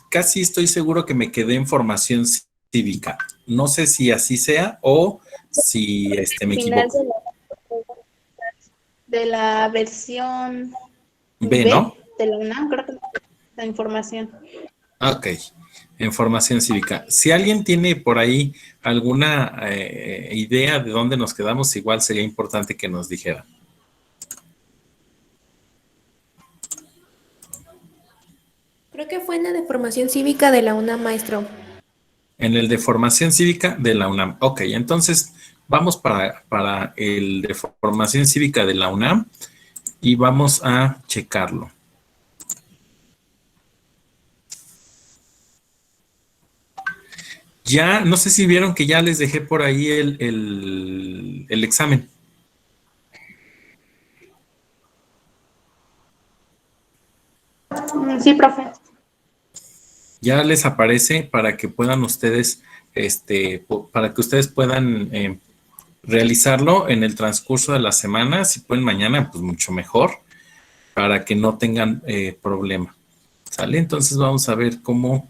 casi estoy seguro que me quedé en formación cívica. No sé si así sea o si me Final equivoco. de la versión B, ¿no? B de la UNAM, creo que la información. Ok, en formación cívica. Si alguien tiene por ahí alguna idea de dónde nos quedamos, igual sería importante que nos dijera. Creo que fue en la de formación cívica de la UNAM, maestro. En el de formación cívica de la UNAM. Ok, entonces vamos para el de formación cívica de la UNAM y vamos a checarlo. Ya, no sé si vieron que ya les dejé por ahí el examen. Sí, profe. Ya les aparece para que puedan ustedes, para que ustedes puedan realizarlo en el transcurso de la semana. Si pueden mañana, pues mucho mejor, para que no tengan problema. ¿Sale? Entonces vamos a ver cómo.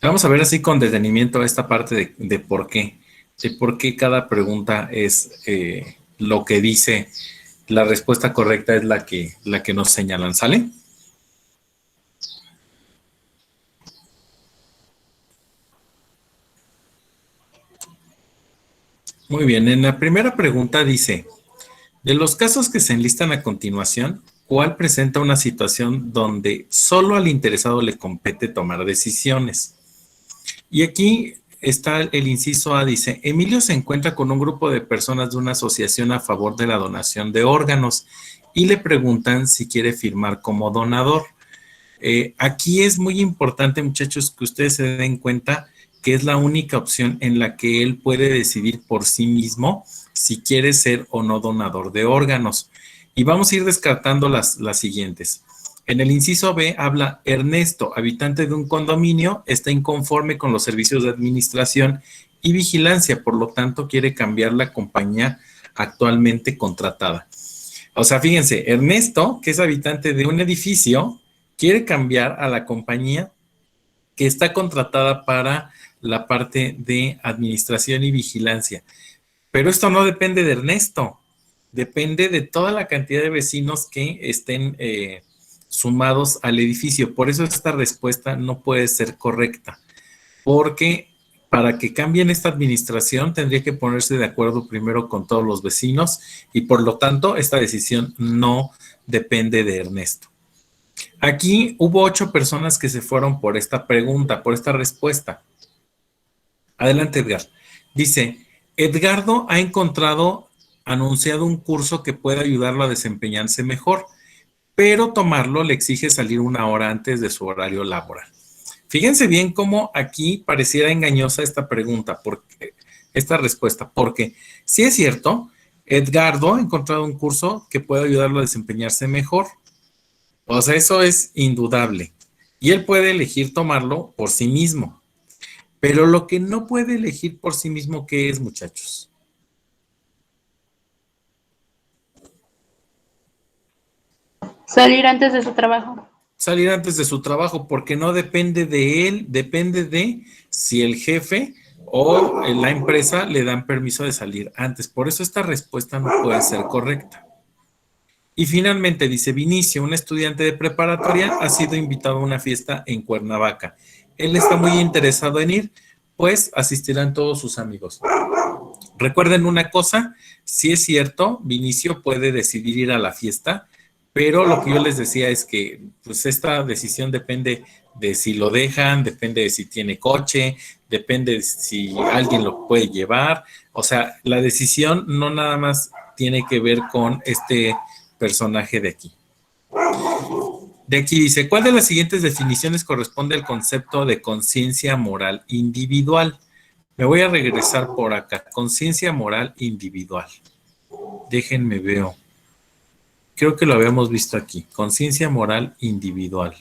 Vamos a ver así con detenimiento esta parte de por qué cada pregunta es lo que dice, la respuesta correcta es la que nos señalan, ¿sale? Muy bien, en la primera pregunta dice, de los casos que se enlistan a continuación, ¿cuál presenta una situación donde solo al interesado le compete tomar decisiones? Y aquí está el inciso A, dice, Emilio se encuentra con un grupo de personas de una asociación a favor de la donación de órganos y le preguntan si quiere firmar como donador. Aquí es muy importante, muchachos, que ustedes se den cuenta que es la única opción en la que él puede decidir por sí mismo si quiere ser o no donador de órganos. Y vamos a ir descartando las siguientes. En el inciso B habla Ernesto, habitante de un condominio, está inconforme con los servicios de administración y vigilancia, por lo tanto quiere cambiar la compañía actualmente contratada. O sea, fíjense, Ernesto, que es habitante de un edificio, quiere cambiar a la compañía que está contratada para la parte de administración y vigilancia. Pero esto no depende de Ernesto, depende de toda la cantidad de vecinos que estén sumados al edificio. Por eso esta respuesta no puede ser correcta, porque para que cambien esta administración tendría que ponerse de acuerdo primero con todos los vecinos y por lo tanto esta decisión no depende de Ernesto. Aquí hubo 8 personas que se fueron por esta pregunta, por esta respuesta. Adelante, Edgar. Dice, Edgardo ha encontrado anunciado un curso que puede ayudarlo a desempeñarse mejor, pero tomarlo le exige salir 1 hora antes de su horario laboral. Fíjense bien cómo aquí pareciera engañosa esta pregunta, esta respuesta, porque si es cierto, Edgardo ha encontrado un curso que puede ayudarlo a desempeñarse mejor. O sea, eso es indudable. Y él puede elegir tomarlo por sí mismo. Pero lo que no puede elegir por sí mismo, ¿qué es, muchachos? Salir antes de su trabajo. Salir antes de su trabajo, porque no depende de él, depende de si el jefe o la empresa le dan permiso de salir antes. Por eso esta respuesta no puede ser correcta. Y finalmente dice Vinicio, un estudiante de preparatoria, ha sido invitado a una fiesta en Cuernavaca. Él está muy interesado en ir, pues asistirán todos sus amigos. Recuerden una cosa, si es cierto, Vinicio puede decidir ir a la fiesta, pero lo que yo les decía es que pues esta decisión depende de si lo dejan, depende de si tiene coche, depende de si alguien lo puede llevar. O sea, la decisión no nada más tiene que ver con este personaje de aquí. De aquí dice, ¿cuál de las siguientes definiciones corresponde al concepto de conciencia moral individual? Me voy a regresar por acá. Conciencia moral individual. Déjenme veo. Creo que lo habíamos visto aquí. Conciencia moral individual.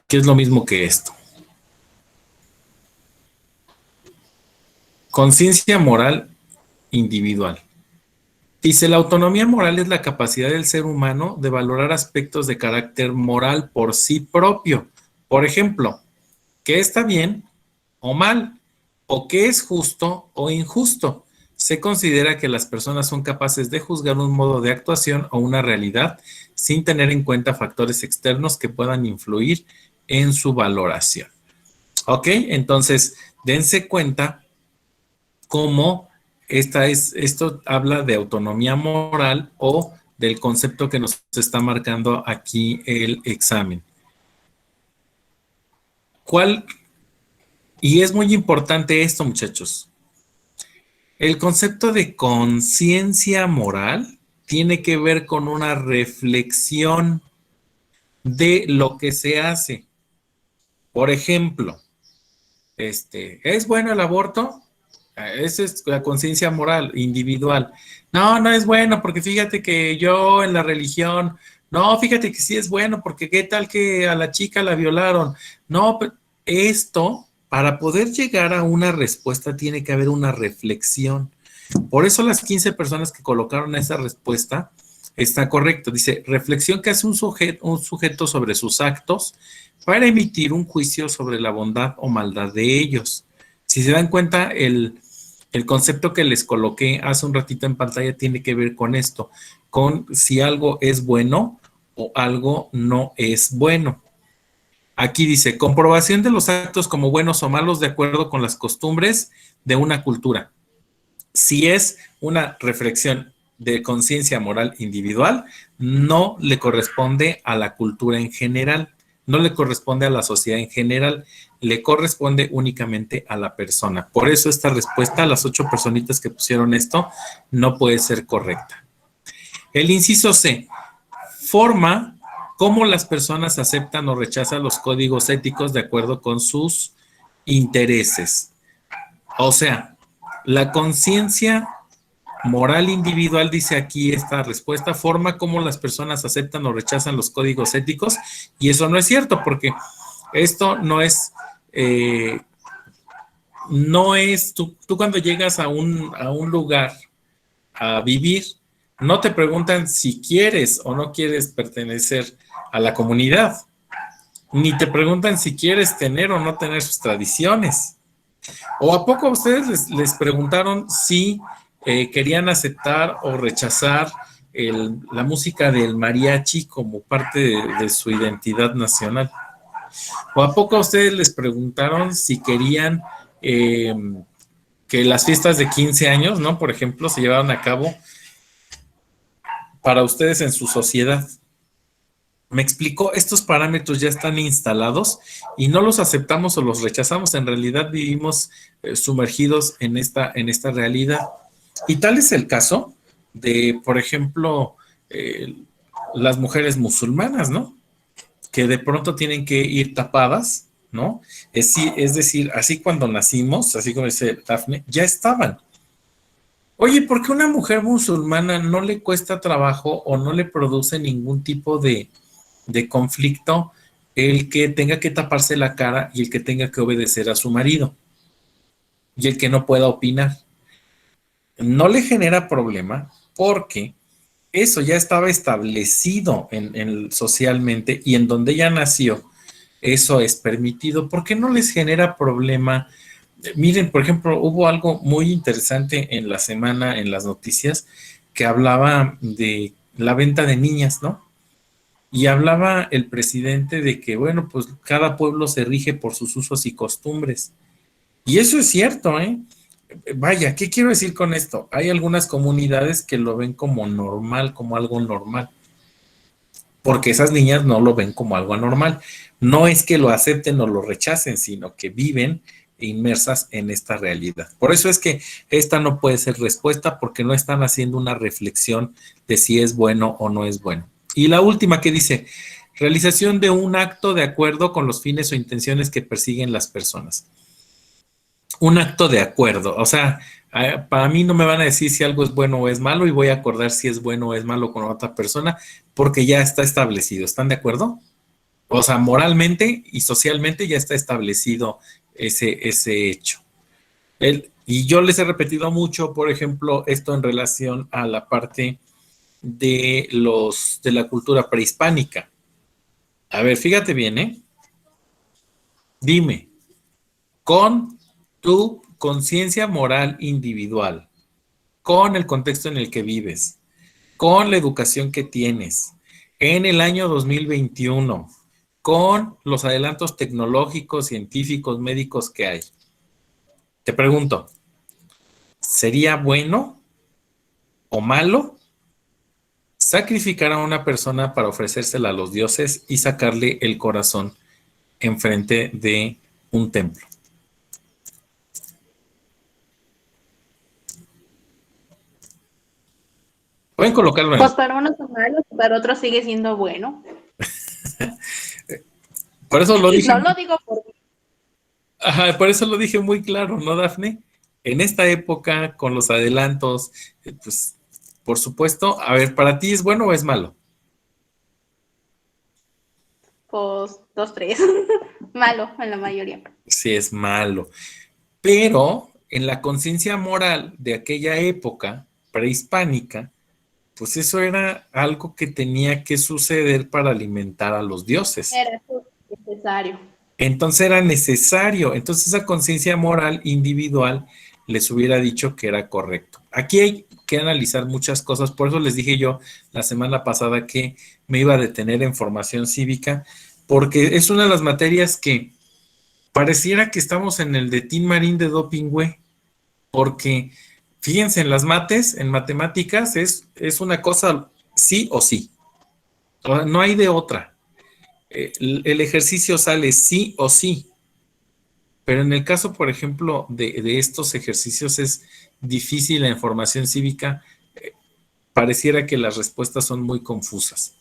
¿Qué es lo mismo que esto? Conciencia moral individual. Dice, la autonomía moral es la capacidad del ser humano de valorar aspectos de carácter moral por sí propio. Por ejemplo, qué está bien o mal, o qué es justo o injusto. Se considera que las personas son capaces de juzgar un modo de actuación o una realidad sin tener en cuenta factores externos que puedan influir en su valoración. ¿Ok? Entonces, dense cuenta cómo esto habla de autonomía moral o del concepto que nos está marcando aquí el examen. Y es muy importante esto, muchachos. El concepto de conciencia moral tiene que ver con una reflexión de lo que se hace. Por ejemplo, ¿es bueno el aborto? Esa es la conciencia moral, individual. No, no es bueno, porque fíjate que yo en la religión, no, fíjate que sí es bueno, porque qué tal que a la chica la violaron. No, esto, para poder llegar a una respuesta, tiene que haber una reflexión. Por eso las 15 personas que colocaron esa respuesta está correcto. Dice, reflexión que hace un sujeto sobre sus actos para emitir un juicio sobre la bondad o maldad de ellos. Si se dan cuenta, el concepto que les coloqué hace un ratito en pantalla tiene que ver con esto, con si algo es bueno o algo no es bueno. Aquí dice, comprobación de los actos como buenos o malos de acuerdo con las costumbres de una cultura. Si es una reflexión de conciencia moral individual, no le corresponde a la cultura en general, no le corresponde a la sociedad en general, le corresponde únicamente a la persona. Por eso esta respuesta a las 8 personitas que pusieron esto no puede ser correcta. El inciso C, forma cómo las personas aceptan o rechazan los códigos éticos de acuerdo con sus intereses. O sea, la conciencia moral individual, dice aquí esta respuesta, forma cómo las personas aceptan o rechazan los códigos éticos, y eso no es cierto, porque esto no es, tú cuando llegas a un lugar a vivir, no te preguntan si quieres o no quieres pertenecer a la comunidad, ni te preguntan si quieres tener o no tener sus tradiciones. ¿O a poco a ustedes les preguntaron si querían aceptar o rechazar la música del mariachi como parte de su identidad nacional? ¿O a poco a ustedes les preguntaron si querían que las fiestas de 15 años, ¿no? Por ejemplo, se llevaran a cabo para ustedes en su sociedad? Me explico, estos parámetros ya están instalados y no los aceptamos o los rechazamos. En realidad vivimos sumergidos en esta realidad. Y tal es el caso de, por ejemplo, las mujeres musulmanas, ¿no? Que de pronto tienen que ir tapadas, ¿no? Es decir, así cuando nacimos, así como dice Dafne, ya estaban. Oye, ¿por qué a una mujer musulmana no le cuesta trabajo o no le produce ningún tipo de conflicto el que tenga que taparse la cara y el que tenga que obedecer a su marido y el que no pueda opinar? No le genera problema porque eso ya estaba establecido socialmente, y en donde ella nació, eso es permitido. ¿Por qué no les genera problema? Miren, por ejemplo, hubo algo muy interesante en la semana en las noticias que hablaba de la venta de niñas, ¿no? Y hablaba el presidente de que, bueno, pues cada pueblo se rige por sus usos y costumbres. Y eso es cierto, ¿eh? Vaya, ¿qué quiero decir con esto? Hay algunas comunidades que lo ven como normal, como algo normal, porque esas niñas no lo ven como algo anormal. No es que lo acepten o lo rechacen, sino que viven inmersas en esta realidad. Por eso es que esta no puede ser respuesta, porque no están haciendo una reflexión de si es bueno o no es bueno. Y la última que dice, realización de un acto de acuerdo con los fines o intenciones que persiguen las personas. Un acto de acuerdo, o sea, para mí no me van a decir si algo es bueno o es malo y voy a acordar si es bueno o es malo con otra persona, porque ya está establecido. ¿Están de acuerdo? O sea, moralmente y socialmente ya está establecido ese hecho. Y yo les he repetido mucho, por ejemplo, esto en relación a la parte de la cultura prehispánica. A ver, fíjate bien, ¿eh? Dime, con tu conciencia moral individual, con el contexto en el que vives, con la educación que tienes, en el año 2021, con los adelantos tecnológicos, científicos, médicos que hay. Te pregunto, ¿sería bueno o malo sacrificar a una persona para ofrecérsela a los dioses y sacarle el corazón enfrente de un templo? Pueden colocarlo en... Pues para unos es malo, para otros sigue siendo bueno. Por eso lo dije. No lo digo por mí. Ajá, por eso lo dije muy claro, ¿no, Dafne? En esta época, con los adelantos, pues, por supuesto, a ver, ¿para ti es bueno o es malo? Pues 2, 3. Malo en la mayoría. Sí, es malo. Pero en la conciencia moral de aquella época prehispánica, pues eso era algo que tenía que suceder para alimentar a los dioses. Era necesario. Entonces era necesario. Entonces esa conciencia moral individual les hubiera dicho que era correcto. Aquí hay que analizar muchas cosas. Por eso les dije yo la semana pasada que me iba a detener en formación cívica, porque es una de las materias que pareciera que estamos en el de Tin Marín de Doping, güey. Porque fíjense, en las mates, en matemáticas, es una cosa sí o sí. O sea, no hay de otra. El ejercicio sale sí o sí. Pero en el caso, por ejemplo, de estos ejercicios es difícil la información cívica. Pareciera que las respuestas son muy confusas.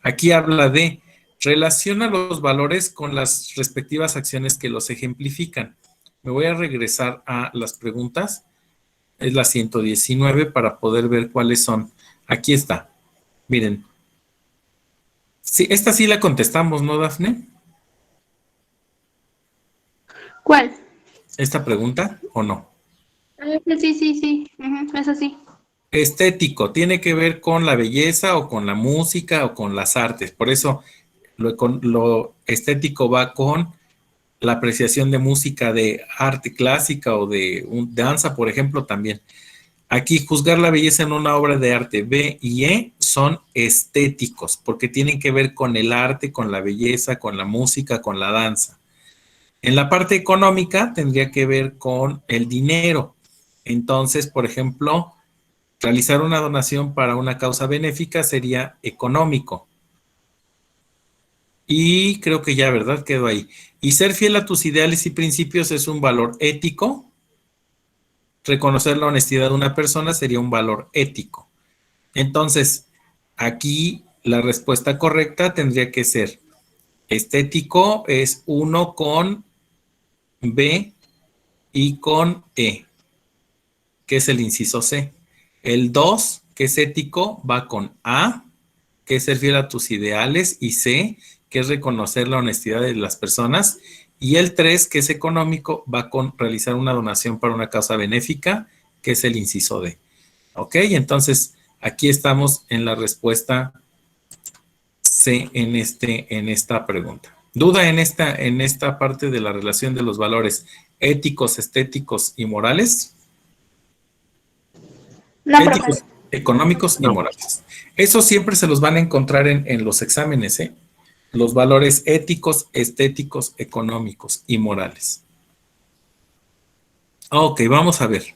Aquí habla de relaciona los valores con las respectivas acciones que los ejemplifican. Me voy a regresar a las preguntas. Es la 119 para poder ver cuáles son. Aquí está. Miren. Sí, esta sí la contestamos, ¿no, Dafne? ¿Cuál? ¿Esta pregunta o no? Sí. Es así. Estético, tiene que ver con la belleza o con la música o con las artes. Por eso lo estético va con la apreciación de música, de arte clásica o de danza, por ejemplo, también. Aquí juzgar la belleza en una obra de arte B y E son estéticos, porque tienen que ver con el arte, con la belleza, con la música, con la danza. En la parte económica tendría que ver con el dinero. Entonces, por ejemplo, realizar una donación para una causa benéfica sería económico. Y creo que ya, ¿verdad? Quedó ahí. Y ser fiel a tus ideales y principios es un valor ético. Reconocer la honestidad de una persona sería un valor ético. Entonces, aquí la respuesta correcta tendría que ser estético es 1 con B y con E, que es el inciso C. El 2, que es ético, va con A, que es ser fiel a tus ideales, y C, que es reconocer la honestidad de las personas. Y el 3, que es económico, va con realizar una donación para una causa benéfica, que es el inciso D. ¿Ok? Entonces, aquí estamos en la respuesta C en esta pregunta. ¿Duda en esta parte de la relación de los valores éticos, estéticos y morales? No, Éticos, profe. económicos y morales. Eso siempre se los van a encontrar en los exámenes, ¿eh? Los valores éticos, estéticos, económicos y morales. Ok, vamos a ver.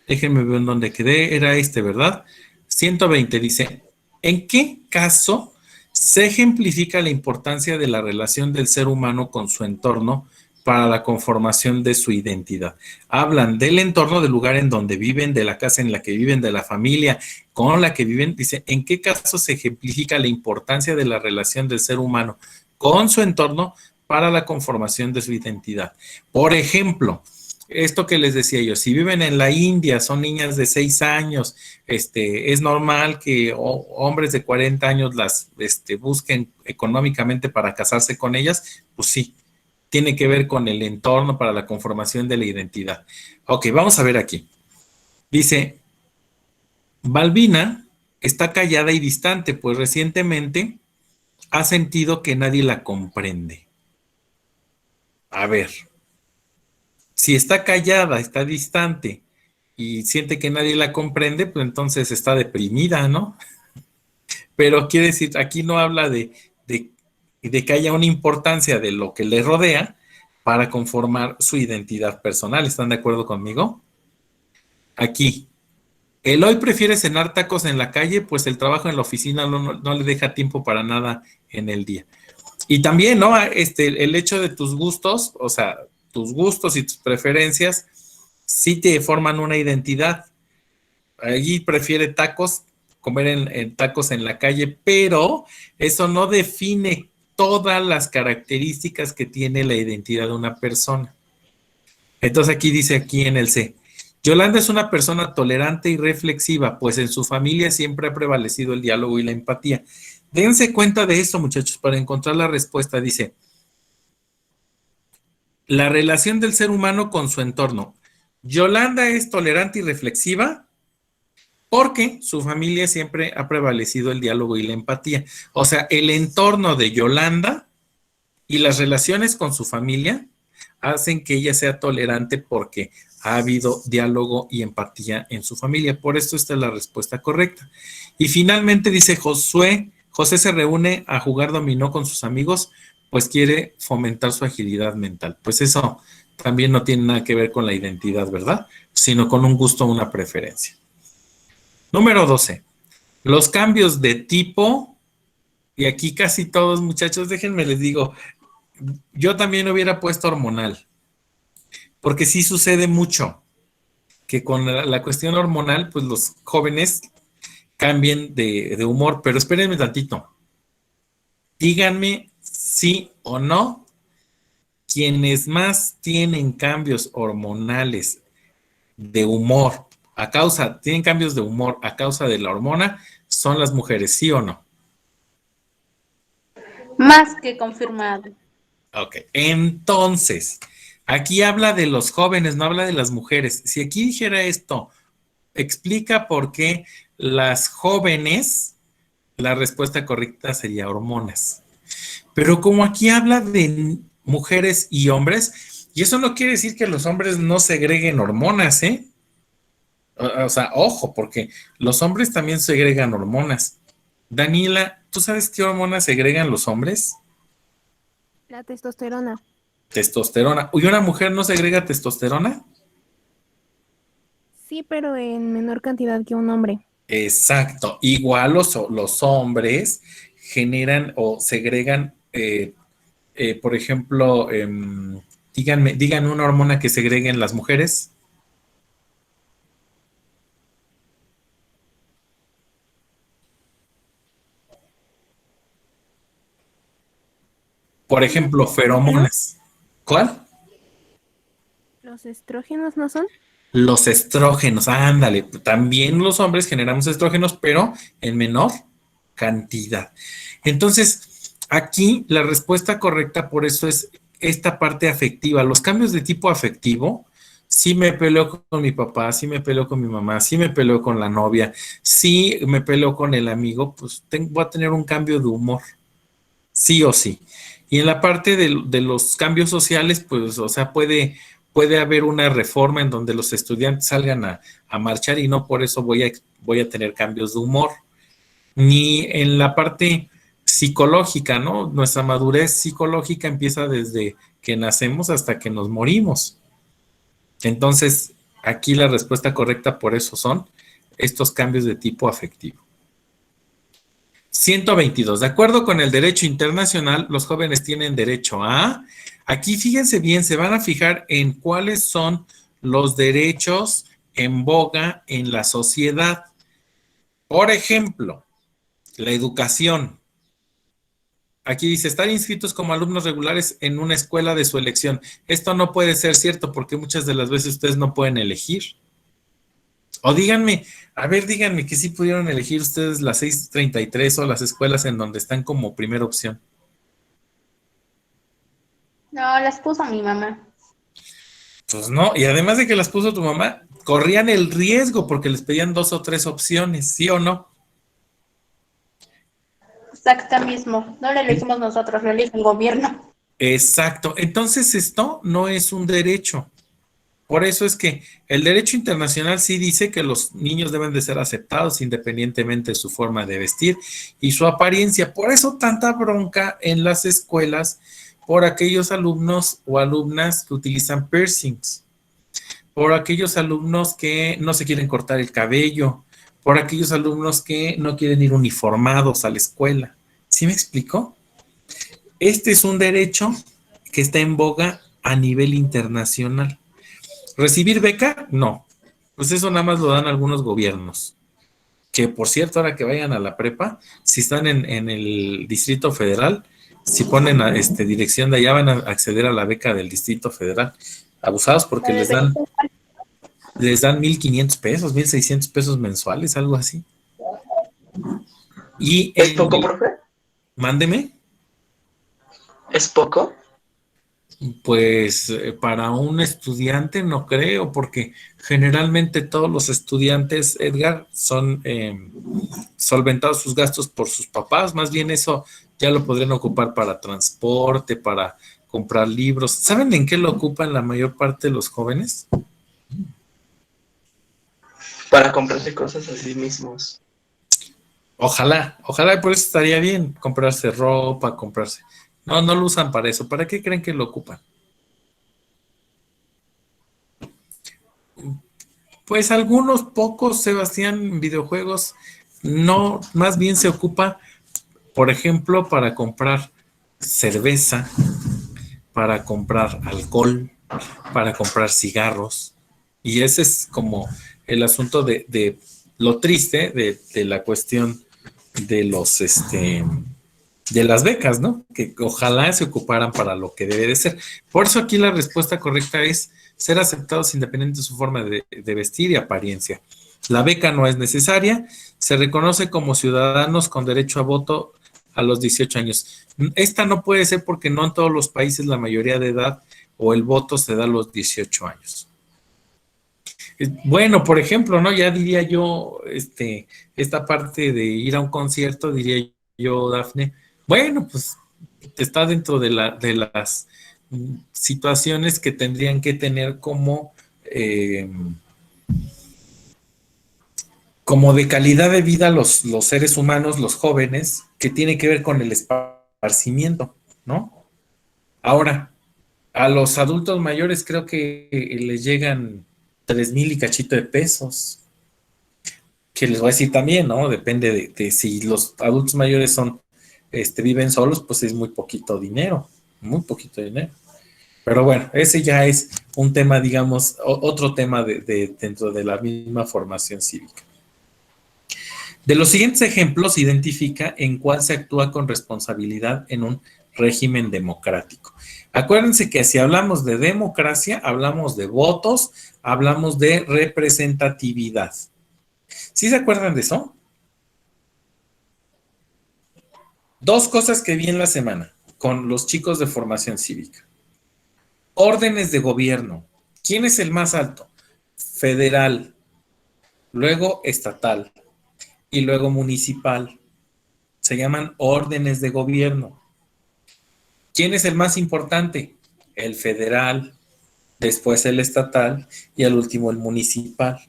Déjenme ver en dónde quedé. Era ¿verdad? 120 dice, ¿en qué caso se ejemplifica la importancia de la relación del ser humano con su entorno para la conformación de su identidad? Hablan del entorno, del lugar en donde viven, de la casa en la que viven, de la familia con la que viven. Dice, ¿en qué caso se ejemplifica la importancia de la relación del ser humano con su entorno para la conformación de su identidad? Por ejemplo, esto que les decía yo, si viven en la India, son niñas de 6 años, es normal que hombres de 40 años las busquen económicamente para casarse con ellas, pues sí, tiene que ver con el entorno para la conformación de la identidad. Ok, vamos a ver aquí. Dice, Balbina está callada y distante, pues recientemente ha sentido que nadie la comprende. A ver, si está callada, está distante y siente que nadie la comprende, pues entonces está deprimida, ¿no? Pero quiere decir, aquí no habla de que haya una importancia de lo que le rodea para conformar su identidad personal. ¿Están de acuerdo conmigo? Aquí, el hoy prefiere cenar tacos en la calle, pues el trabajo en la oficina no le deja tiempo para nada en el día. Y también, ¿no? El hecho de tus gustos, o sea, tus gustos y tus preferencias, sí te forman una identidad. Allí prefiere tacos, comer en tacos en la calle, pero eso no define todas las características que tiene la identidad de una persona. Entonces aquí dice aquí en el C, Yolanda es una persona tolerante y reflexiva, pues en su familia siempre ha prevalecido el diálogo y la empatía. Dense cuenta de esto, muchachos, para encontrar la respuesta. Dice, la relación del ser humano con su entorno. Yolanda es tolerante y reflexiva porque su familia siempre ha prevalecido el diálogo y la empatía. O sea, el entorno de Yolanda y las relaciones con su familia hacen que ella sea tolerante porque ha habido diálogo y empatía en su familia. Por esto esta es la respuesta correcta. Y finalmente dice José se reúne a jugar dominó con sus amigos, pues quiere fomentar su agilidad mental. Pues eso también no tiene nada que ver con la identidad, ¿verdad? Sino con un gusto o una preferencia. Número 12. Los cambios de tipo, y aquí casi todos, muchachos, déjenme les digo, yo también hubiera puesto hormonal, porque sí sucede mucho que con la cuestión hormonal, pues los jóvenes cambien de humor, pero espérenme tantito. Díganme sí o no, quienes más tienen cambios hormonales de humor tienen cambios de humor a causa de la hormona, son las mujeres, ¿sí o no? Más que confirmado. Ok, entonces, aquí habla de los jóvenes, no habla de las mujeres. Si aquí dijera esto, explica por qué las jóvenes, la respuesta correcta sería hormonas. Pero como aquí habla de mujeres y hombres, y eso no quiere decir que los hombres no segreguen hormonas, ¿eh? O sea, ojo, porque los hombres también segregan hormonas. Daniela, ¿tú sabes qué hormonas segregan los hombres? La testosterona. Testosterona. ¿Y una mujer no segrega testosterona? Sí, pero en menor cantidad que un hombre. Exacto. Igual los hombres generan o segregan, por ejemplo, díganme una hormona que segreguen las mujeres. Por ejemplo, feromonas. ¿Cuál? ¿Los estrógenos no son? Los estrógenos, ándale. También los hombres generamos estrógenos, pero en menor cantidad. Entonces, aquí la respuesta correcta por eso es esta parte afectiva. Los cambios de tipo afectivo, si me peleo con mi papá, si me peleo con mi mamá, si me peleo con la novia, si me peleo con el amigo, pues voy a tener un cambio de humor, sí o sí. Y en la parte de los cambios sociales, pues, o sea, puede haber una reforma en donde los estudiantes salgan a marchar y no por eso voy a tener cambios de humor. Ni en la parte psicológica, ¿no? Nuestra madurez psicológica empieza desde que nacemos hasta que nos morimos. Entonces, aquí la respuesta correcta por eso son estos cambios de tipo afectivo. 122. De acuerdo con el derecho internacional, los jóvenes tienen derecho a... Aquí fíjense bien, se van a fijar en cuáles son los derechos en boga en la sociedad. Por ejemplo, la educación. Aquí dice, estar inscritos como alumnos regulares en una escuela de su elección. Esto no puede ser cierto porque muchas de las veces ustedes no pueden elegir. O díganme, a ver, díganme que sí pudieron elegir ustedes las 633 o las escuelas en donde están como primera opción. No, las puso mi mamá. Pues no, y además de que las puso tu mamá, corrían el riesgo porque les pedían 2 o 3 opciones, ¿sí o no? Exacto mismo. No lo elegimos nosotros, lo elige el gobierno. Exacto. Entonces esto no es un derecho. Por eso es que el derecho internacional sí dice que los niños deben de ser aceptados independientemente de su forma de vestir y su apariencia. Por eso tanta bronca en las escuelas por aquellos alumnos o alumnas que utilizan piercings, por aquellos alumnos que no se quieren cortar el cabello, por aquellos alumnos que no quieren ir uniformados a la escuela. ¿Sí me explico? Este es un derecho que está en boga a nivel internacional. ¿Recibir beca? No. Pues eso nada más lo dan algunos gobiernos. Que por cierto, ahora que vayan a la prepa, si están en el Distrito Federal, si ponen dirección de allá, van a acceder a la beca del Distrito Federal. Abusados porque les dan 1,500 pesos, 1,600 pesos mensuales, algo así. Y ¿Es poco, profe? mándeme. ¿Es poco? Pues para un estudiante no creo, porque generalmente todos los estudiantes, Edgar, son solventados sus gastos por sus papás. Más bien eso ya lo podrían ocupar para transporte, para comprar libros. ¿Saben en qué lo ocupan la mayor parte de los jóvenes? Para comprarse cosas a sí mismos. Ojalá, ojalá, por eso estaría bien comprarse ropa, comprarse. No, no lo usan para eso. ¿Para qué creen que lo ocupan? Pues algunos pocos, Sebastián, videojuegos, no, más bien se ocupa, por ejemplo, para comprar cerveza, para comprar alcohol, para comprar cigarros. Y ese es como el asunto de lo triste de la cuestión de los de las becas, ¿no? Que ojalá se ocuparan para lo que debe de ser. Por eso aquí la respuesta correcta es ser aceptados independientemente de su forma de vestir y apariencia. La beca no es necesaria, se reconoce como ciudadanos con derecho a voto a los 18 años. Esta no puede ser porque no en todos los países la mayoría de edad o el voto se da a los 18 años. Bueno, por ejemplo, ¿no? Ya diría yo, esta parte de ir a un concierto, diría yo, Dafne, bueno, pues está dentro de las situaciones que tendrían que tener como de calidad de vida los seres humanos, los jóvenes, que tiene que ver con el esparcimiento, ¿no? Ahora, a los adultos mayores creo que les llegan 3,000 y cachito de pesos, que les voy a decir también, ¿no? Depende de si los adultos mayores viven solos, pues es muy poquito dinero, muy poquito dinero. Pero bueno, ese ya es un tema, digamos, otro tema dentro de la misma formación cívica. De los siguientes ejemplos, identifica en cuál se actúa con responsabilidad en un régimen democrático. Acuérdense que si hablamos de democracia, hablamos de votos, hablamos de representatividad. ¿Sí se acuerdan de eso? Dos cosas que vi en la semana con los chicos de formación cívica. Órdenes de gobierno. ¿Quién es el más alto? Federal, luego estatal y luego municipal. Se llaman órdenes de gobierno. ¿Quién es el más importante? El federal, después el estatal y al último el municipal.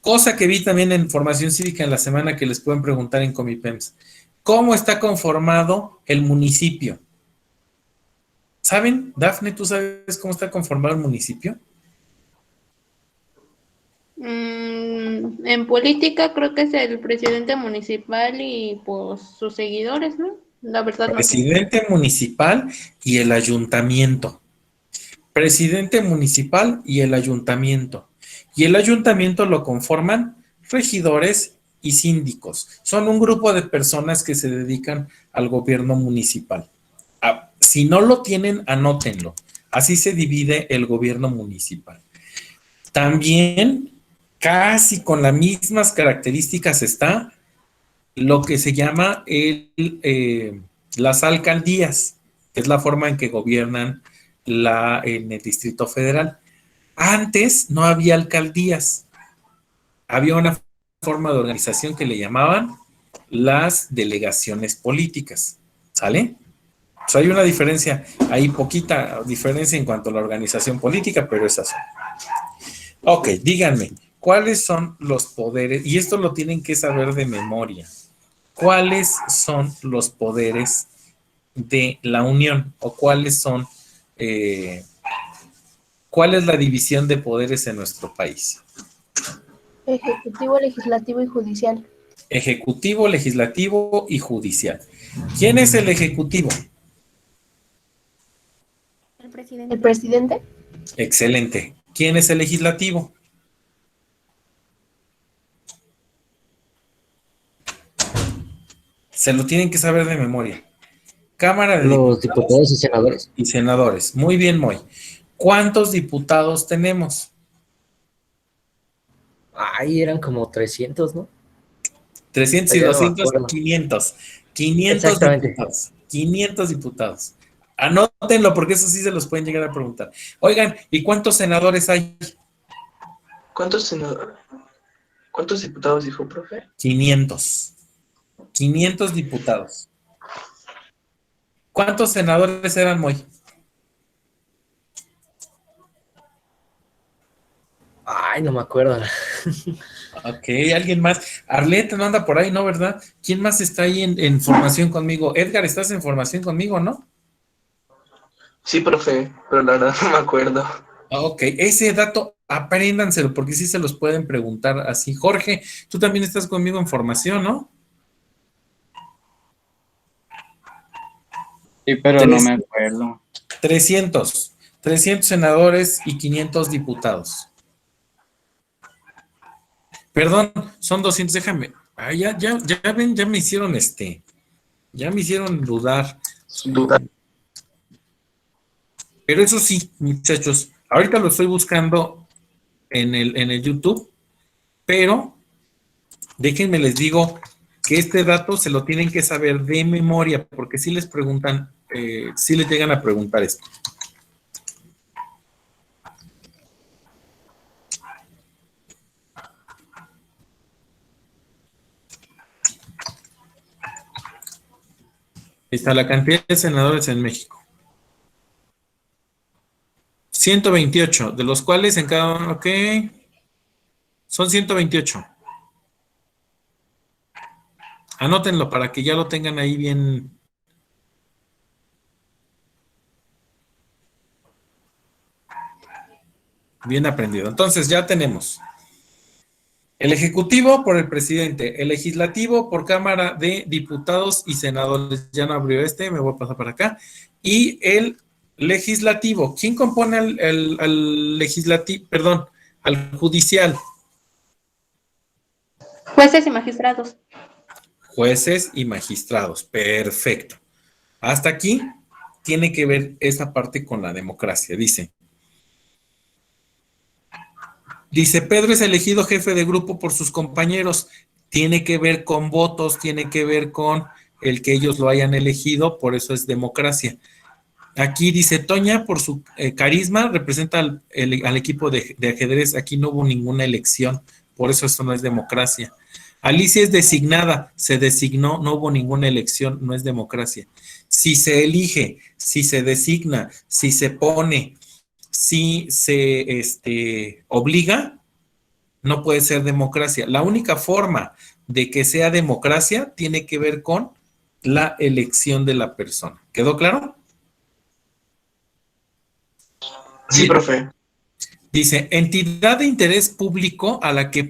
Cosa que vi también en formación cívica en la semana que les pueden preguntar en Comipems. ¿Cómo está conformado el municipio? ¿Saben? Dafne, ¿tú sabes cómo está conformado el municipio? En política creo que es el presidente municipal y pues sus seguidores, ¿no? La verdad no sé. Presidente municipal y el ayuntamiento. Presidente municipal y el ayuntamiento. Y el ayuntamiento lo conforman regidores y síndicos. Son un grupo de personas que se dedican al gobierno municipal. Si no lo tienen, anótenlo. Así se divide el gobierno municipal. También, casi con las mismas características, está lo que se llama las alcaldías. que es la forma en que gobiernan en el Distrito Federal. Antes no había alcaldías, había una forma de organización que le llamaban las delegaciones políticas, ¿sale? O sea, hay una diferencia, hay poquita diferencia en cuanto a la organización política, pero es así. Ok, díganme, ¿cuáles son los poderes? Y esto lo tienen que saber de memoria. ¿Cuáles son los poderes de la Unión? ¿O cuáles son, cuál es la división de poderes en nuestro país? Ejecutivo, legislativo y judicial. Ejecutivo, legislativo y judicial. ¿Quién es el ejecutivo? El presidente. ¿El presidente? Excelente. ¿Quién es el legislativo? Se lo tienen que saber de memoria. Cámara de Los diputados y senadores. y senadores. Muy bien, Moy. ¿Cuántos diputados tenemos? Ahí eran como 300, ¿no? 300 y Ya no me 200, acuerdo. 500. 500 Exactamente. diputados. 500 diputados. Anótenlo porque eso sí se los pueden llegar a preguntar. Oigan, ¿y cuántos senadores hay? ¿Cuántos diputados dijo, profe? 500. 500 diputados. ¿Cuántos senadores eran, Moy? Ay, no me acuerdo. Ok, ¿alguien más? Arlette no anda por ahí, ¿no? ¿Verdad? ¿Quién más está ahí en formación conmigo? Edgar, ¿estás en formación conmigo, no? Sí, profe, pero la verdad no me acuerdo. Ok, ese dato apréndanselo porque sí se los pueden preguntar así. Jorge, tú también estás conmigo en formación, ¿no? Sí, pero no me acuerdo. 300 senadores y 500 diputados. Perdón, son 200, déjame. Ah, ya ven, ya me hicieron ya me hicieron dudar. Duda. Pero eso sí, muchachos, ahorita lo estoy buscando en el YouTube, pero déjenme les digo que este dato se lo tienen que saber de memoria, porque si les preguntan, si les llegan a preguntar esto. Está la cantidad de senadores en México. 128, de los cuales en cada uno, ok, son 128. Anótenlo para que ya lo tengan ahí bien aprendido. Entonces ya tenemos el Ejecutivo por el presidente, el Legislativo por Cámara de Diputados y Senadores. Ya no abrió me voy a pasar para acá. Y el Legislativo. ¿Quién compone al Legislativo? Perdón, al Judicial. Jueces y magistrados. Jueces y magistrados. Perfecto. Hasta aquí tiene que ver esa parte con la democracia. Dice, Pedro es elegido jefe de grupo por sus compañeros. Tiene que ver con votos, tiene que ver con el que ellos lo hayan elegido, por eso es democracia. Aquí dice, Toña, por su carisma, representa al equipo de ajedrez. Aquí no hubo ninguna elección, por eso esto no es democracia. Alicia es designada, se designó, no hubo ninguna elección, no es democracia. Si se elige, si se designa, si se pone, si se obliga, no puede ser democracia. La única forma de que sea democracia tiene que ver con la elección de la persona. ¿Quedó claro? Sí, Bien. profe. Dice, entidad de interés público a la que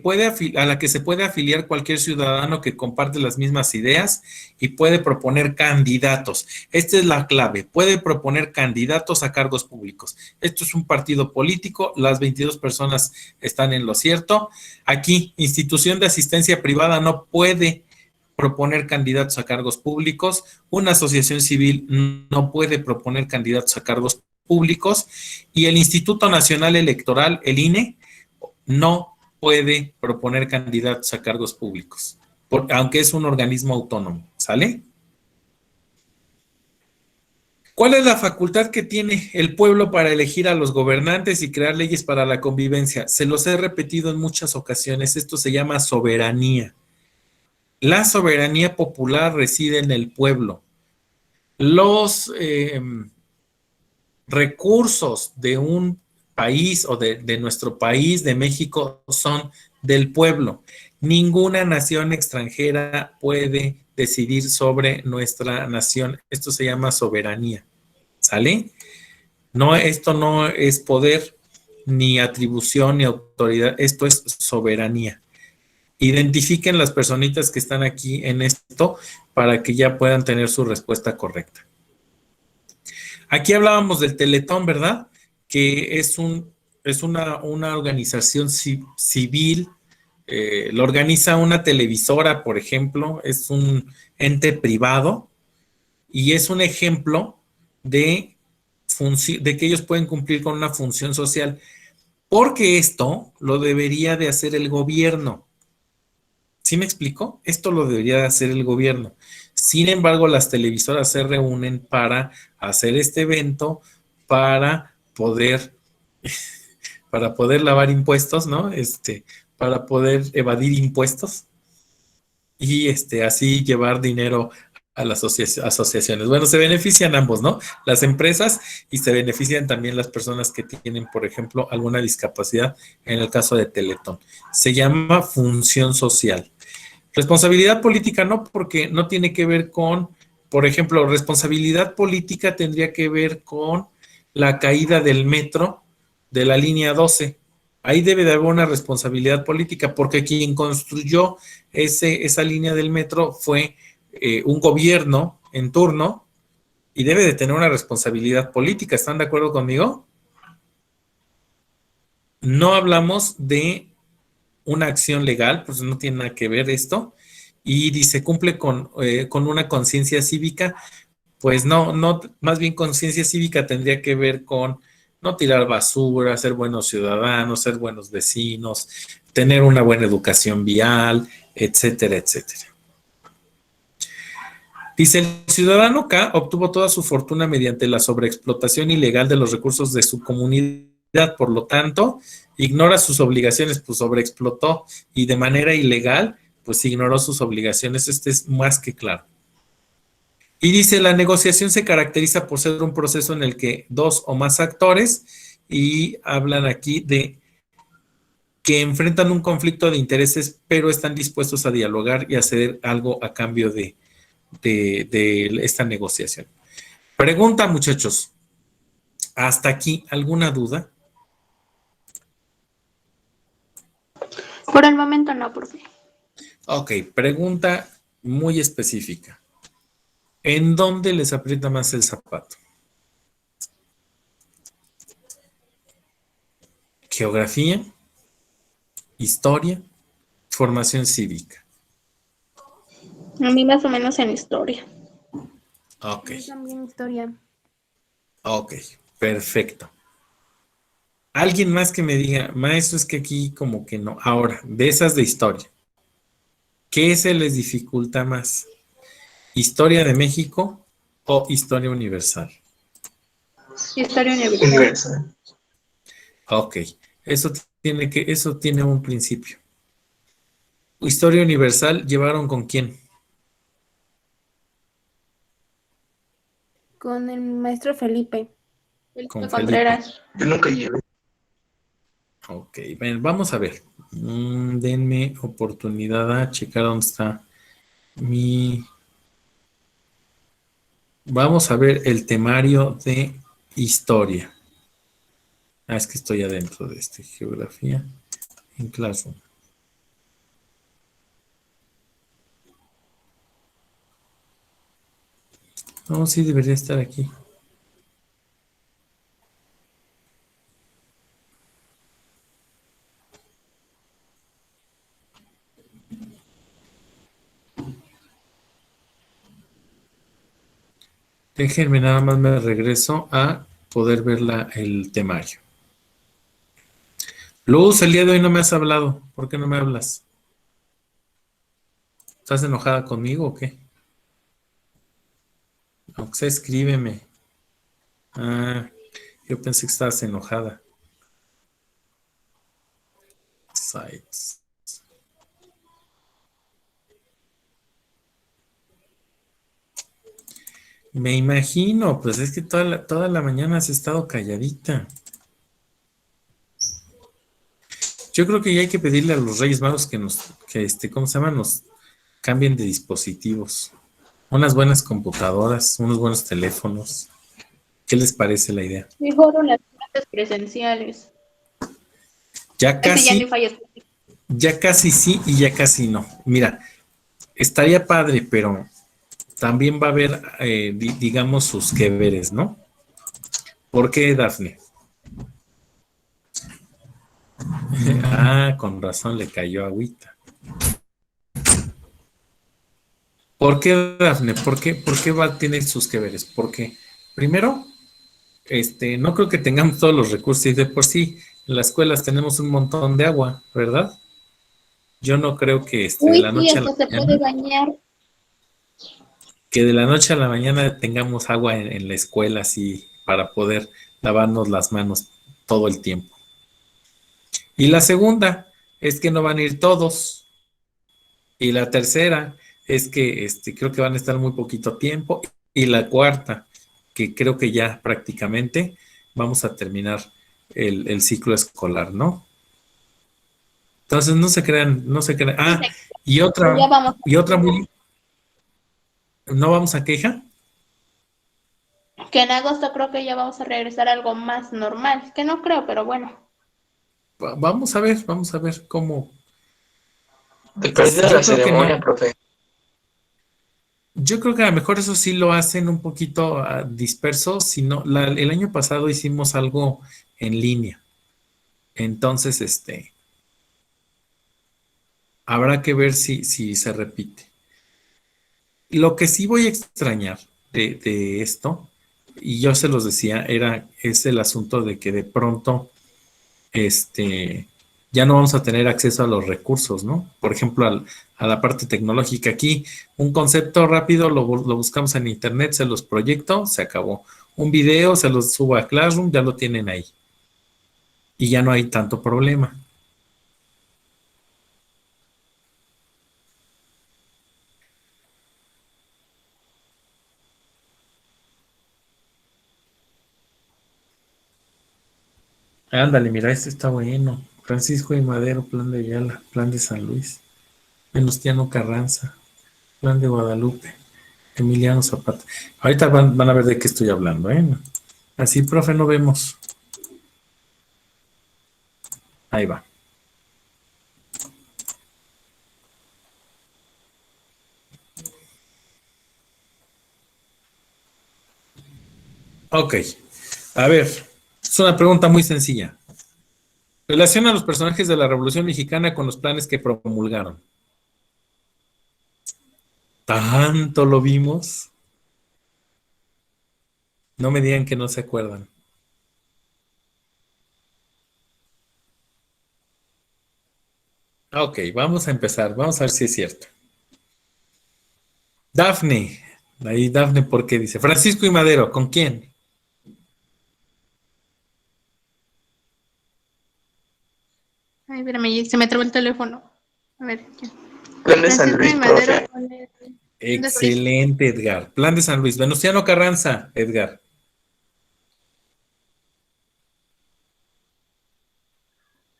se puede afiliar cualquier ciudadano que comparte las mismas ideas y puede proponer candidatos. Esta es la clave, puede proponer candidatos a cargos públicos. Esto es un partido político, las 22 personas están en lo cierto. Aquí, institución de asistencia privada no puede proponer candidatos a cargos públicos. Una asociación civil no puede proponer candidatos a cargos públicos y el Instituto Nacional Electoral, el INE, no puede proponer candidatos a cargos públicos, aunque es un organismo autónomo, ¿sale? ¿Cuál es la facultad que tiene el pueblo para elegir a los gobernantes y crear leyes para la convivencia? Se los he repetido en muchas ocasiones. Esto se llama soberanía. La soberanía popular reside en el pueblo. Los recursos de un país o de nuestro país, de México, son del pueblo. Ninguna nación extranjera puede decidir sobre nuestra nación. Esto se llama soberanía. ¿Sale? No, esto no es poder, ni atribución, ni autoridad. Esto es soberanía. Identifiquen las personitas que están aquí en esto para que ya puedan tener su respuesta correcta. Aquí hablábamos del Teletón, ¿verdad? Que es una organización civil, lo organiza una televisora, por ejemplo, es un ente privado y es un ejemplo de que ellos pueden cumplir con una función social, porque esto lo debería de hacer el gobierno. ¿Sí me explico? Esto lo debería de hacer el gobierno. Sin embargo, las televisoras se reúnen para hacer este evento, para poder lavar impuestos, ¿no? Para poder evadir impuestos y así llevar dinero a las asociaciones. Bueno, se benefician ambos, ¿no? Las empresas y se benefician también las personas que tienen, por ejemplo, alguna discapacidad, en el caso de Teletón. Se llama función social. Responsabilidad política no, porque no tiene que ver con, por ejemplo, responsabilidad política tendría que ver con la caída del metro de la línea 12. Ahí debe de haber una responsabilidad política, porque quien construyó esa línea del metro fue un gobierno en turno y debe de tener una responsabilidad política. ¿Están de acuerdo conmigo? No hablamos de una acción legal, pues no tiene nada que ver esto. Y dice, cumple con una conciencia cívica. Pues no, más bien conciencia cívica tendría que ver con no tirar basura, ser buenos ciudadanos, ser buenos vecinos, tener una buena educación vial, etcétera, etcétera. Dice, el ciudadano K obtuvo toda su fortuna mediante la sobreexplotación ilegal de los recursos de su comunidad, por lo tanto, ignora sus obligaciones, pues sobreexplotó y de manera ilegal, pues ignoró sus obligaciones. Este es más que claro. Y dice, la negociación se caracteriza por ser un proceso en el que dos o más actores, y hablan aquí de que enfrentan un conflicto de intereses, pero están dispuestos a dialogar y a ceder algo a cambio de esta negociación. Pregunta, muchachos. ¿Hasta aquí alguna duda? Por el momento no, profe. Ok, pregunta muy específica. ¿En dónde les aprieta más el zapato? Geografía, historia, formación cívica. A mí más o menos en historia. Ok, Yo también historia. ok, perfecto. Alguien más que me diga, maestro, es que aquí como que no. Ahora, de esas de historia, ¿qué se les dificulta más? ¿Historia de México o historia universal? Historia universal. Universal. Ok, eso tiene un principio. Historia universal, ¿llevaron con quién? Con el maestro Felipe. Con Contreras. Yo nunca llevé. Ok, ven, vamos a ver. Denme oportunidad a checar dónde está mi... Vamos a ver el temario de historia. Ah, es que estoy adentro de geografía en Classroom. No, sí debería estar aquí. Déjenme nada más, me regreso a poder ver el temario. Luz, el día de hoy no me has hablado. ¿Por qué no me hablas? ¿Estás enojada conmigo o qué? Aunque sea, escríbeme. Ah, yo pensé que estabas enojada. Sites. Me imagino, pues es que toda la mañana has estado calladita. Yo creo que ya hay que pedirle a los Reyes Magos ¿cómo se llama? Nos cambien de dispositivos. Unas buenas computadoras, unos buenos teléfonos. ¿Qué les parece la idea? Mejor las clases presenciales. Ya Ese ya ni casi, fallas. ya casi sí y ya casi no. Mira, estaría padre, pero también va a haber, digamos, sus que veres, ¿no? ¿Por qué, Dafne? Ah, con razón le cayó agüita. ¿Por qué, Dafne? ¿Por qué va a tener sus que veres? Porque, primero, no creo que tengamos todos los recursos y de por sí en las escuelas tenemos un montón de agua, ¿verdad? Yo no creo que de Uy, la sí, noche a la hasta se mañana, puede bañar. que de la noche a la mañana tengamos agua en la escuela así para poder lavarnos las manos todo el tiempo. Y la segunda es que no van a ir todos. Y la tercera es que creo que van a estar muy poquito tiempo. Y la cuarta, que creo que ya prácticamente vamos a terminar el ciclo escolar, ¿no? Entonces no se crean, no se crean. Ah, Dice, y ya vamos. otra muy, ¿no vamos a queja? Que en agosto creo que ya vamos a regresar a algo más normal. Que no creo, pero bueno. Vamos a ver cómo. De perdida Yo la creo que no. ceremonia, profe. Yo creo que a lo mejor eso sí lo hacen un poquito disperso, sino el año pasado hicimos algo en línea. Entonces, habrá que ver si se repite. Lo que sí voy a extrañar de esto, y yo se los decía, es el asunto de que de pronto, ya no vamos a tener acceso a los recursos, ¿no? Por ejemplo, a la parte tecnológica. Aquí, un concepto rápido, lo buscamos en internet, se los proyecto, se acabó. Un video, se los subo a Classroom, ya lo tienen ahí. Y ya no hay tanto problema. Ándale, mira, este está bueno. Francisco y Madero, Plan de Ayala, Plan de San Luis, Venustiano Carranza, Plan de Guadalupe, Emiliano Zapata. Ahorita van a ver de qué estoy hablando, ¿eh? Así, profe, no vemos. Ahí va. Ok. A ver, es una pregunta muy sencilla. Relaciona a los personajes de la Revolución Mexicana con los planes que promulgaron. ¿Tanto lo vimos? No me digan que no se acuerdan. Ok, vamos a empezar. Vamos a ver si es cierto. Dafne. Ahí Dafne, ¿por qué dice? Francisco y Madero, ¿con quién? Ay, espérame, se me trabó el teléfono. A ver, ya. Plan de San Francisco Luis, y Madero profe. con el Plan de San Luis. Excelente, Edgar. Plan de San Luis. Venustiano Carranza, Edgar.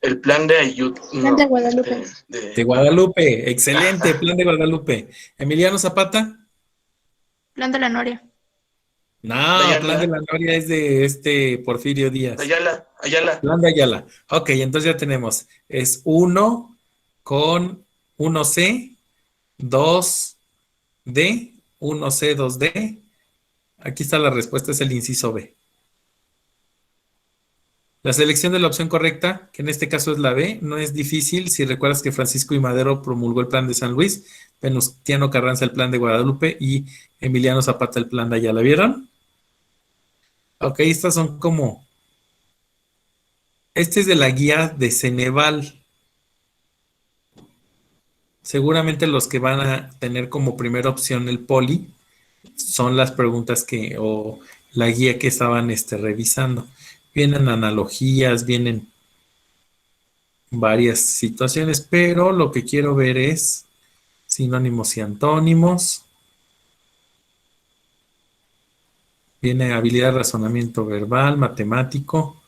El plan de ayuda. Plan de Guadalupe. De Guadalupe. Excelente, Plan de Guadalupe. Emiliano Zapata. Plan de la Noria. No, Ayala. Plan de la Noria es de Porfirio Díaz. Ayala. Plan de Ayala. Ok, entonces ya tenemos. Es 1 con 1C, 2D, 1C, 2D. Aquí está la respuesta, es el inciso B. La selección de la opción correcta, que en este caso es la B, no es difícil si recuerdas que Francisco y Madero promulgó el plan de San Luis, Venustiano Carranza el plan de Guadalupe y Emiliano Zapata el plan de Ayala. ¿Vieron? Ok, estas son como... Este es de la guía de Ceneval. Seguramente los que van a tener como primera opción el poli son las preguntas la guía que estaban revisando. Vienen analogías, vienen varias situaciones, pero lo que quiero ver es sinónimos y antónimos. Viene habilidad de razonamiento verbal, matemático.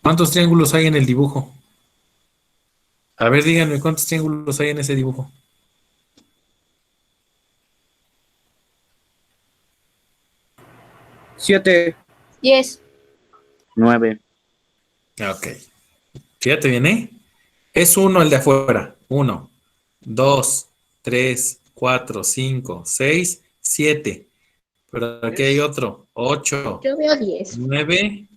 ¿Cuántos triángulos hay en el dibujo? A ver, díganme, ¿cuántos triángulos hay en ese dibujo? Siete. 10. 9. Ok. Fíjate bien, ¿eh? Es uno el de afuera. 1, 2, 3, 4, 5, 6, 7. Pero aquí hay otro. 8, Yo veo 10. 9,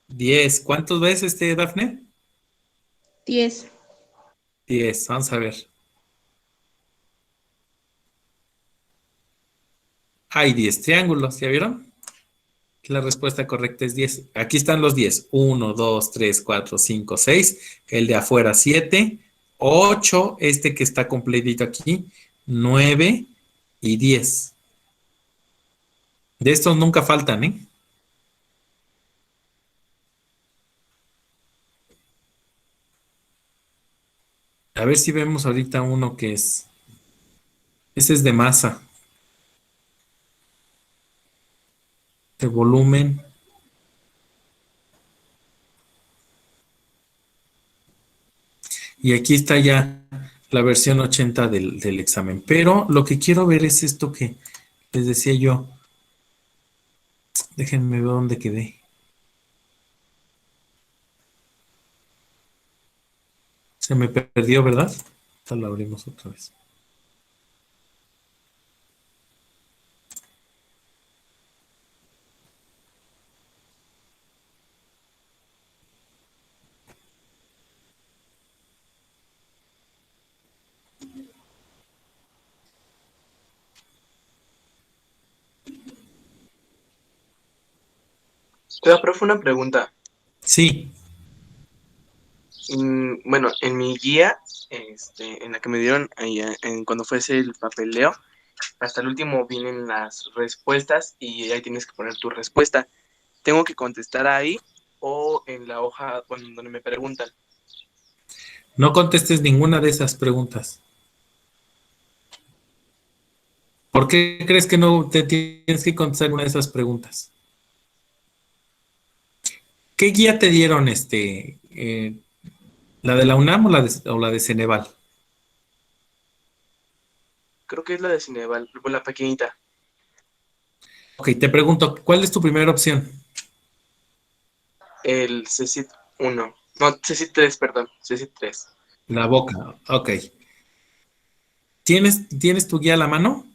10. ¿Cuántos ves, Dafne? 10. 10. Vamos a ver. Hay 10 triángulos, ¿ya vieron? La respuesta correcta es 10. Aquí están los 10. 1, 2, 3, 4, 5, 6. El de afuera 7. 8, este que está completito aquí. 9 y 10. De estos nunca faltan, ¿eh? A ver si vemos ahorita uno que es. Ese es de masa. De volumen. Y aquí está ya la versión 80 del examen. Pero lo que quiero ver es esto que les decía yo. Déjenme ver dónde quedé. Se me perdió, ¿verdad? Esta la abrimos otra vez. Profe, una pregunta. Sí. Bueno, en mi guía, en la que me dieron cuando fuese el papeleo, hasta el último vienen las respuestas y ahí tienes que poner tu respuesta. ¿Tengo que contestar ahí o en la hoja donde me preguntan? No contestes ninguna de esas preguntas. ¿Por qué crees que no te tienes que contestar una de esas preguntas? ¿Qué guía te dieron, la de la UNAM o la de Ceneval? Creo que es la de Cineval, la pequeñita. Ok, te pregunto, ¿cuál es tu primera opción? El CECIT 1. No, CECIT 3, perdón. CECIT 3. La boca, ok. ¿Tienes tu guía a la mano?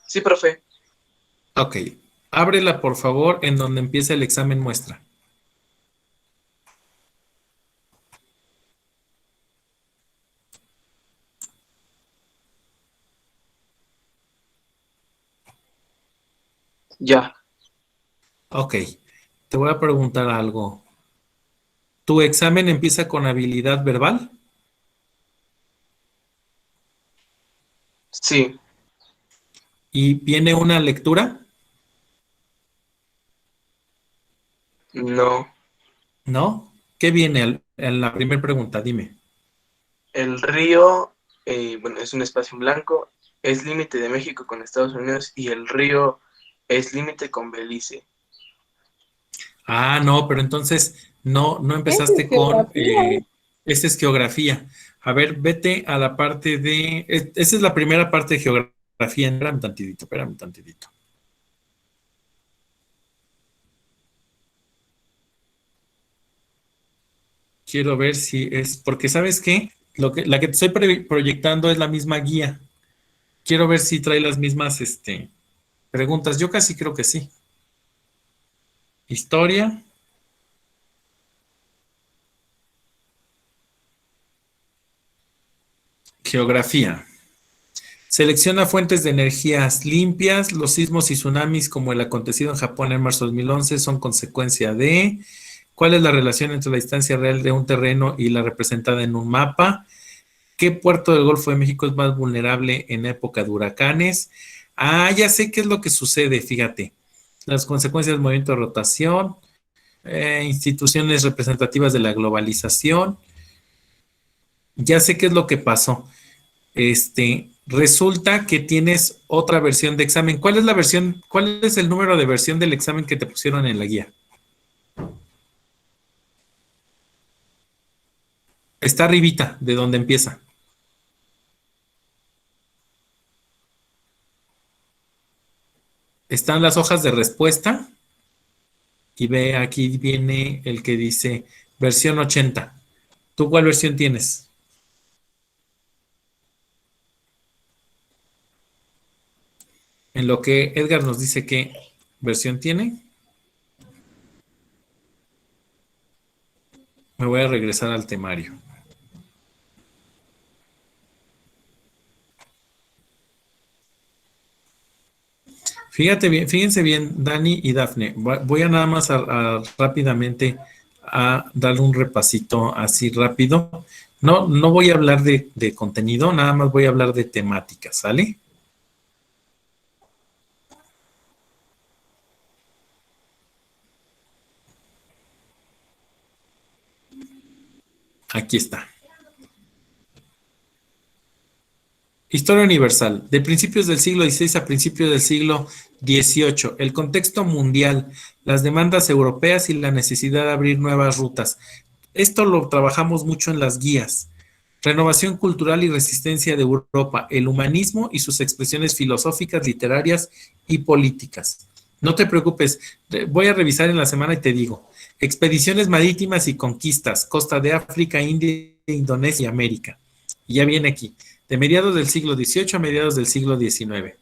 Sí, profe. Ok, ábrela por favor en donde empieza el examen muestra. Ya. Ok, te voy a preguntar algo. ¿Tu examen empieza con habilidad verbal? Sí. ¿Y viene una lectura? No. ¿No? ¿Qué viene en la primera pregunta? Dime. El río, bueno, es un espacio en blanco, es límite de México con Estados Unidos y el río es límite con Belice. Ah, no, pero entonces no Esa empezaste es con... geografía. esa es geografía. A ver, vete a la parte de... esa es la primera parte de geografía. Espérame un tantitito. Quiero ver si es... Porque ¿sabes qué? La que te estoy proyectando es la misma guía. Quiero ver si trae las mismas preguntas. Yo casi creo que sí. Historia. Geografía. Selecciona fuentes de energías limpias. Los sismos y tsunamis como el acontecido en Japón en marzo de 2011 son consecuencia de... ¿Cuál es la relación entre la distancia real de un terreno y la representada en un mapa? ¿Qué puerto del Golfo de México es más vulnerable en época de huracanes? Ah, ya sé qué es lo que sucede, fíjate. Las consecuencias del movimiento de rotación, instituciones representativas de la globalización. Ya sé qué es lo que pasó. Resulta que tienes otra versión de examen. ¿Cuál es la versión? ¿Cuál es el número de versión del examen que te pusieron en la guía? Está arribita de donde empieza. Están las hojas de respuesta y ve, aquí viene el que dice versión 80. ¿Tú cuál versión tienes? En lo que Edgar nos dice qué versión tiene, me voy a regresar al temario. Fíjense bien, Dani y Dafne. Voy a nada más rápidamente a darle un repasito así rápido. No voy a hablar de contenido, nada más voy a hablar de temáticas, ¿sale? Aquí está. Historia universal. De principios del siglo XVI a principios del siglo XVIII. El contexto mundial, las demandas europeas y la necesidad de abrir nuevas rutas. Esto lo trabajamos mucho en las guías. Renovación cultural y resistencia de Europa. El humanismo y sus expresiones filosóficas, literarias y políticas. No te preocupes, voy a revisar en la semana y te digo. Expediciones marítimas y conquistas. Costa de África, India, Indonesia y América. Y ya viene aquí. De mediados del siglo XVIII a mediados del siglo XIX.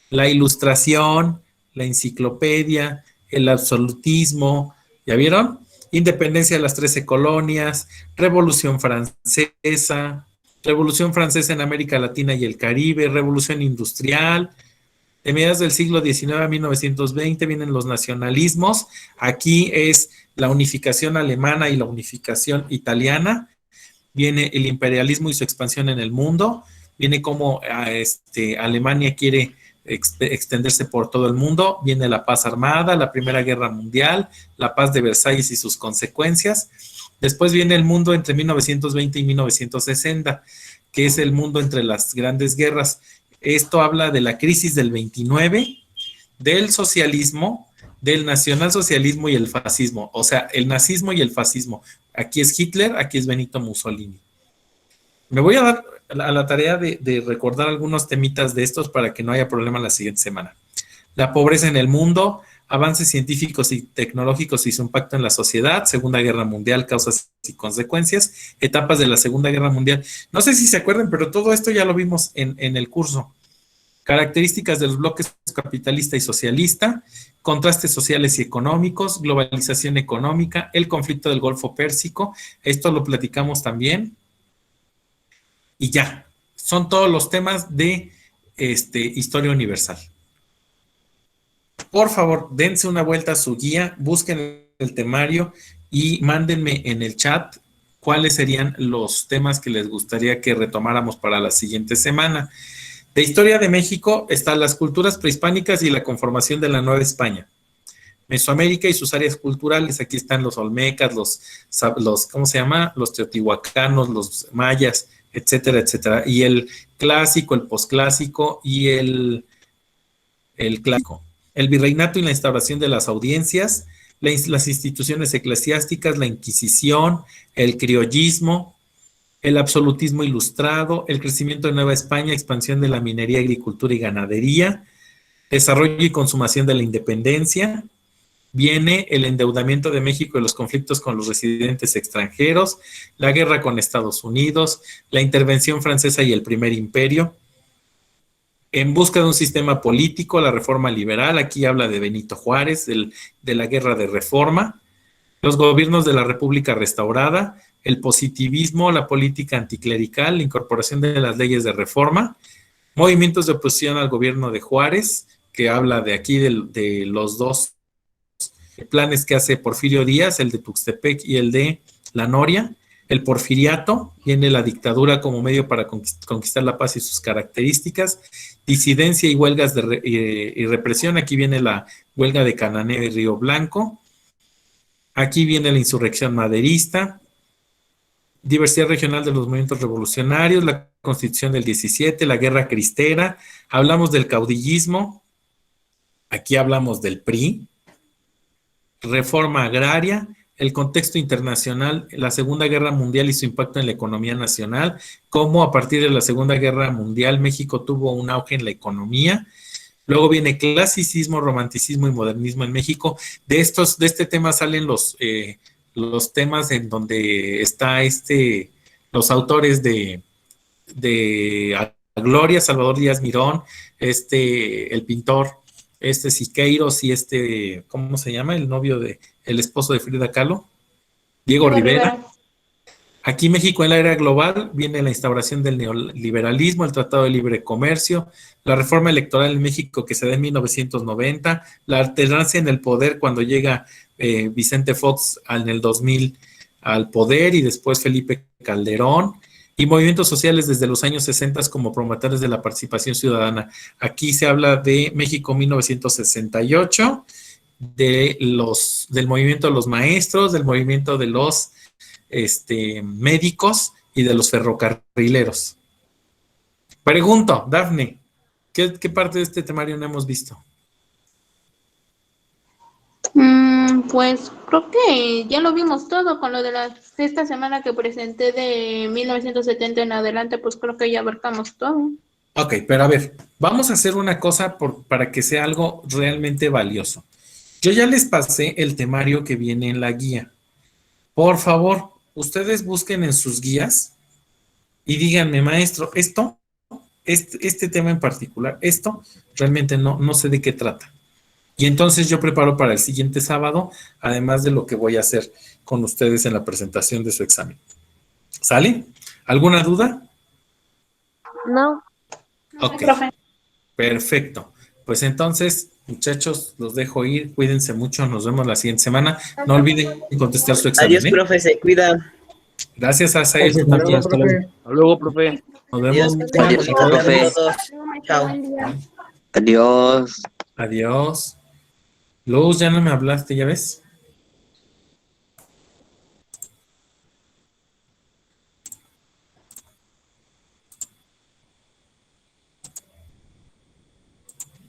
La ilustración, la enciclopedia, el absolutismo, ¿ya vieron? Independencia de las 13 colonias, Revolución Francesa en América Latina y el Caribe, Revolución Industrial. De mediados del siglo XIX a 1920 vienen los nacionalismos. Aquí es la unificación alemana y la unificación italiana. Viene el imperialismo y su expansión en el mundo, viene cómo Alemania quiere extenderse por todo el mundo, viene la paz armada, la Primera Guerra Mundial, la paz de Versalles y sus consecuencias. Después viene el mundo entre 1920 y 1960, que es el mundo entre las grandes guerras. Esto habla de la crisis del 29, del socialismo, del nacionalsocialismo y el fascismo, o sea, el nazismo y el fascismo. Aquí es Hitler, aquí es Benito Mussolini. Me voy a dar a la tarea de recordar algunos temitas de estos para que no haya problema la siguiente semana. La pobreza en el mundo, avances científicos y tecnológicos y su impacto en la sociedad, Segunda Guerra Mundial, causas y consecuencias, etapas de la Segunda Guerra Mundial. No sé si se acuerdan, pero todo esto ya lo vimos en el curso. Características de los bloques capitalista y socialista, contrastes sociales y económicos, globalización económica, el conflicto del Golfo Pérsico, esto lo platicamos también. Y ya, son todos los temas de historia universal. Por favor, dense una vuelta a su guía, busquen el temario y mándenme en el chat cuáles serían los temas que les gustaría que retomáramos para la siguiente semana. De historia de México están las culturas prehispánicas y la conformación de la Nueva España. Mesoamérica y sus áreas culturales, aquí están los olmecas, los ¿cómo se llama? Los teotihuacanos, los mayas, etcétera, etcétera. Y el clásico, el posclásico y el clásico. El virreinato y la instauración de las audiencias, las instituciones eclesiásticas, la Inquisición, el criollismo, el absolutismo ilustrado, el crecimiento de Nueva España, expansión de la minería, agricultura y ganadería, desarrollo y consumación de la independencia, viene el endeudamiento de México y los conflictos con los residentes extranjeros, la guerra con Estados Unidos, la intervención francesa y el primer imperio, en busca de un sistema político, la reforma liberal, aquí habla de Benito Juárez, de la guerra de reforma, los gobiernos de la República restaurada, el positivismo, la política anticlerical, la incorporación de las leyes de reforma, movimientos de oposición al gobierno de Juárez, que habla de aquí de los dos planes que hace Porfirio Díaz, el de Tuxtepec y el de La Noria. El porfiriato, viene la dictadura como medio para conquistar la paz y sus características. Disidencia y huelgas y represión, aquí viene la huelga de Cananea y Río Blanco. Aquí viene la insurrección maderista. Diversidad regional de los movimientos revolucionarios, la Constitución del 17, la Guerra Cristera. Hablamos del caudillismo. Aquí hablamos del PRI. Reforma agraria, el contexto internacional, la Segunda Guerra Mundial y su impacto en la economía nacional, cómo a partir de la Segunda Guerra Mundial México tuvo un auge en la economía. Luego viene clasicismo, romanticismo y modernismo en México. De este tema salen los temas en donde está los autores de Gloria, Salvador Díaz Mirón, el pintor, Siqueiros y ¿cómo se llama? El esposo de Frida Kahlo, Diego Rivera. Aquí México en la era global viene la instauración del neoliberalismo, el Tratado de Libre Comercio, la reforma electoral en México que se da en 1990, la alternancia en el poder cuando llega Vicente Fox en el 2000 al poder y después Felipe Calderón, y movimientos sociales desde los años 60 como promotores de la participación ciudadana. Aquí se habla de México 1968, del movimiento de los maestros, del movimiento de los médicos y de los ferrocarrileros. Pregunto, Dafne, ¿qué parte de este temario no hemos visto? Pues creo que ya lo vimos todo con lo de esta semana que presenté de 1970 en adelante, pues creo que ya abarcamos todo. Ok, pero a ver, vamos a hacer una cosa para que sea algo realmente valioso. Yo ya les pasé el temario que viene en la guía. Por favor, ustedes busquen en sus guías y díganme, maestro, este tema en particular, esto realmente no sé de qué trata. Y entonces yo preparo para el siguiente sábado, además de lo que voy a hacer con ustedes en la presentación de su examen. ¿Sale? ¿Alguna duda? No. Ok, perfecto. Pues entonces, muchachos, los dejo ir. Cuídense mucho. Nos vemos la siguiente semana. No olviden contestar su examen. Adiós, profe, se cuida. Gracias, Asael. Gracias, También. hasta luego. Hasta luego, profe. Nos vemos. Adiós, profe. Chao. Adiós. Adiós. Luz, ya no me hablaste, ¿ya ves?